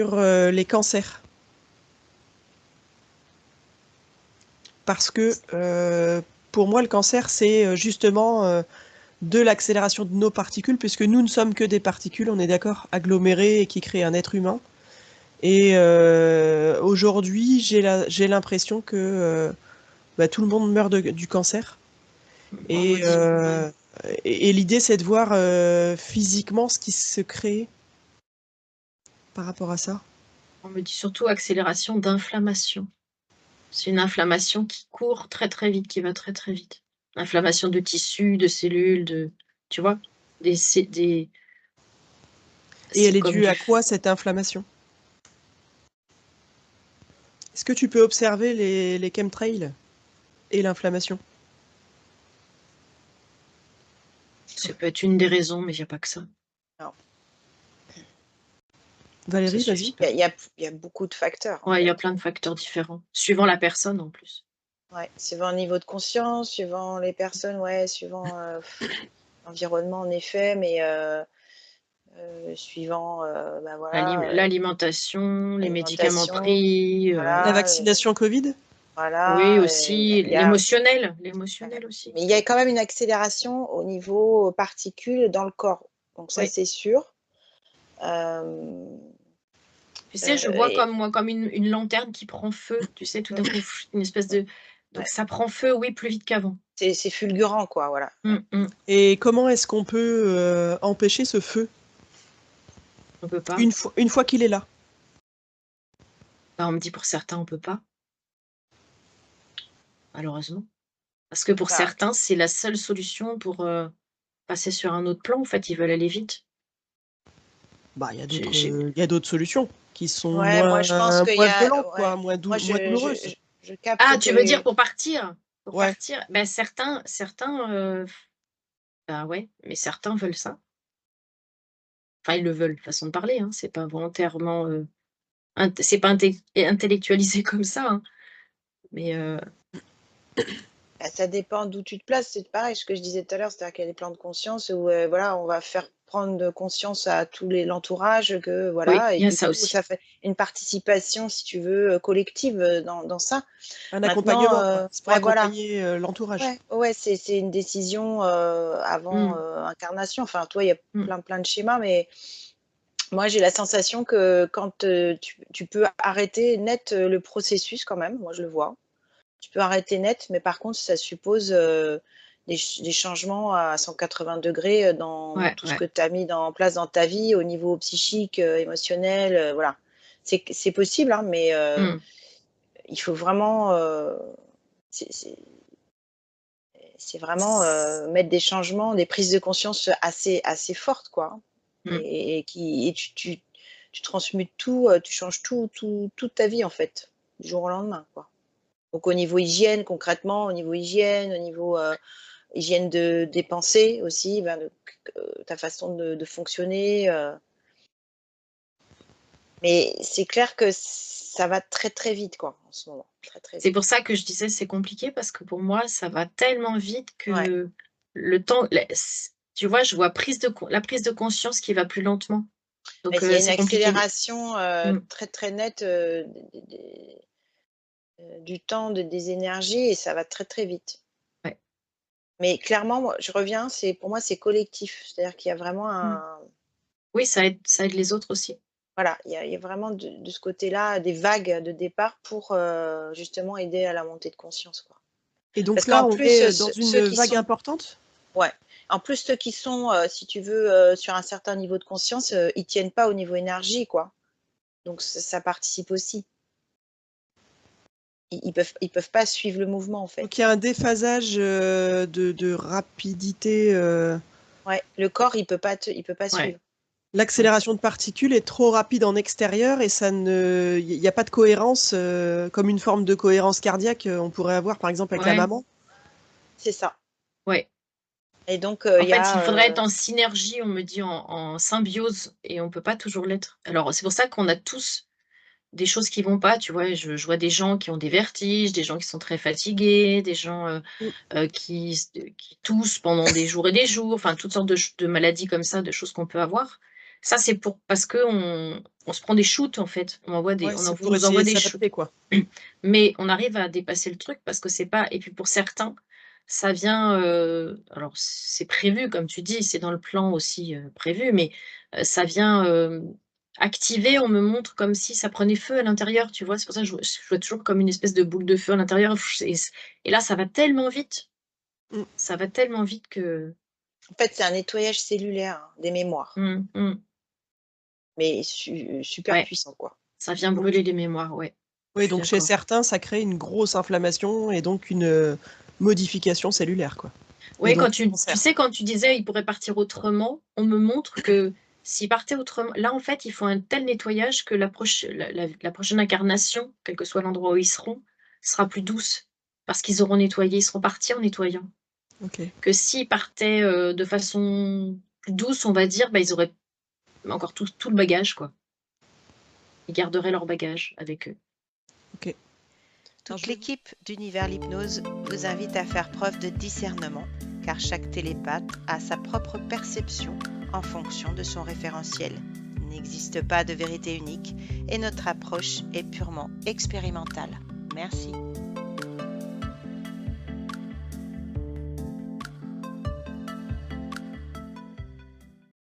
sur les cancers. Parce que pour moi, le cancer, c'est justement de l'accélération de nos particules, puisque nous ne sommes que des particules, on est d'accord, agglomérées et qui créent un être humain. Et aujourd'hui, j'ai l'impression que tout le monde meurt du cancer. Et, et l'idée, c'est de voir physiquement ce qui se crée par rapport à ça. On me dit surtout accélération d'inflammation. C'est une inflammation qui court très très vite, qui va très très vite. Inflammation de tissus, de cellules, tu vois, Et elle est due à quoi, cette inflammation? Est-ce que tu peux observer les chemtrails et l'inflammation? Ça peut être une des raisons, mais il n'y a pas que ça. Non. Valérie, vas-y. Il y a beaucoup de facteurs. Ouais, il y a plein de facteurs différents, suivant la personne en plus. Ouais, suivant le niveau de conscience, suivant les personnes, ouais, suivant l'environnement en effet, mais suivant voilà, l'alimentation, les médicaments pris, la vaccination Covid. Voilà. Oui, aussi, l'émotionnel aussi. Mais il y a quand même une accélération au niveau particules dans le corps. Donc ça, c'est sûr. Tu sais, je vois comme une lanterne qui prend feu, tu sais, tout d'un coup, une espèce de... Donc ça prend feu, oui, plus vite qu'avant. C'est fulgurant, quoi, voilà. Et comment est-ce qu'on peut empêcher ce feu? On peut pas. Une fois qu'il est là. On me dit pour certains, on peut pas. Malheureusement. Parce que pour certains, c'est la seule solution pour passer sur un autre plan. En fait, ils veulent aller vite. Il y a d'autres solutions qui sont moi, je pense qu'il y a, violentes, quoi, moins douloureuses. Tu veux dire pour partir? Pour partir, certains, ouais, mais certains veulent ça. Enfin, ils le veulent, façon de parler, hein. C'est pas volontairement, c'est pas intellectualisé comme ça, hein. Mais ça dépend d'où tu te places. C'est pareil, ce que je disais tout à l'heure, c'est-à-dire qu'il y a des plans de conscience où voilà, on va faire prendre conscience à tout l'entourage que voilà, oui, et y a du ça coup, aussi. ça fait une participation, si tu veux, collective dans ça. Un accompagnement, c'est pour accompagner l'entourage. Ouais, c'est une décision avant incarnation. Enfin, toi, il y a plein de schémas, mais moi, j'ai la sensation que quand tu peux arrêter net le processus quand même, moi je le vois. Tu peux arrêter net, mais par contre, ça suppose des changements à 180 degrés dans tout ce que tu as mis en place dans ta vie, au niveau psychique, émotionnel, voilà. C'est possible, hein, mais il faut vraiment... c'est vraiment mettre des changements, des prises de conscience assez fortes, quoi. Et tu transmutes tout, tu changes toute ta vie, en fait, du jour au lendemain, quoi. Donc au niveau hygiène, concrètement, au niveau hygiène, au niveau hygiène des pensées aussi, ta façon de fonctionner. Mais c'est clair que ça va très très vite, quoi, en ce moment. Très, très vite. C'est pour ça que je disais c'est compliqué, parce que pour moi, ça va tellement vite que le temps... Tu vois, je vois la prise de conscience qui va plus lentement. Donc il y a une c'est compliqué. accélération très très nette du temps, des énergies, et ça va très très vite. Ouais. Mais clairement, moi, je reviens, pour moi, c'est collectif. C'est-à-dire qu'il y a vraiment un... Oui, ça aide les autres aussi. Voilà, il y a vraiment de ce côté-là des vagues de départ pour justement aider à la montée de conscience, quoi. Et donc là, on est dans une vague importante? Ouais. En plus, ceux qui sont, si tu veux, sur un certain niveau de conscience, ils tiennent pas au niveau énergie, quoi. Donc ça participe aussi. Ils peuvent pas suivre le mouvement, en fait. Donc il y a un déphasage de rapidité. Ouais, le corps, il peut pas suivre. L'accélération de particules est trop rapide en extérieur et il n'y a pas de cohérence, comme une forme de cohérence cardiaque on pourrait avoir par exemple avec la maman. C'est ça. Ouais. Et donc, en fait, il faudrait être en synergie, on me dit, en symbiose, et on peut pas toujours l'être. Alors, c'est pour ça qu'on a tous des choses qui vont pas, tu vois. Je vois des gens qui ont des vertiges, des gens qui sont très fatigués, des gens qui toussent pendant des jours et des jours, enfin, toutes sortes de maladies comme ça, de choses qu'on peut avoir. Ça, c'est parce que on se prend des shoots, en fait. On envoie Ouais, on c'est on pour nous envoie essayer de des shoots. s'adapter, quoi. Mais on arrive à dépasser le truc parce que c'est pas et puis pour certains, ça vient, alors c'est prévu comme tu dis, c'est dans le plan aussi, prévu, mais, ça vient, activer, on me montre comme si ça prenait feu à l'intérieur, tu vois? C'est pour ça que je vois toujours comme une espèce de boule de feu à l'intérieur et là, Mmh. ça va tellement vite que En fait, c'est un nettoyage cellulaire, hein, des mémoires, mmh. mais super Ouais, puissant, quoi. ça vient Donc brûler les mémoires, ouais, je oui, suis donc chez d'accord. certains, ça crée une grosse inflammation et donc une, modification cellulaire, quoi et Ouais, donc quand un tu cancer. sais, quand tu disais: «Il pourrait partir autrement», on me montre que s'il partait autrement là, en fait, ils font un tel nettoyage que la prochaine incarnation, quel que soit l'endroit où ils seront, sera plus douce. Parce qu'ils auront nettoyé, ils seront partis en nettoyant. OK. Que s'ils partaient, de façon plus douce, on va dire, bah, ils auraient encore tout le bagage, quoi. Ils garderaient leur bagage avec eux. OK. Alors Toute je vais vous l'équipe d'Univers l'hypnose vous invite à faire preuve de discernement, car chaque télépathe a sa propre perception en fonction de son référentiel. Il n'existe pas de vérité unique et notre approche est purement expérimentale. Merci.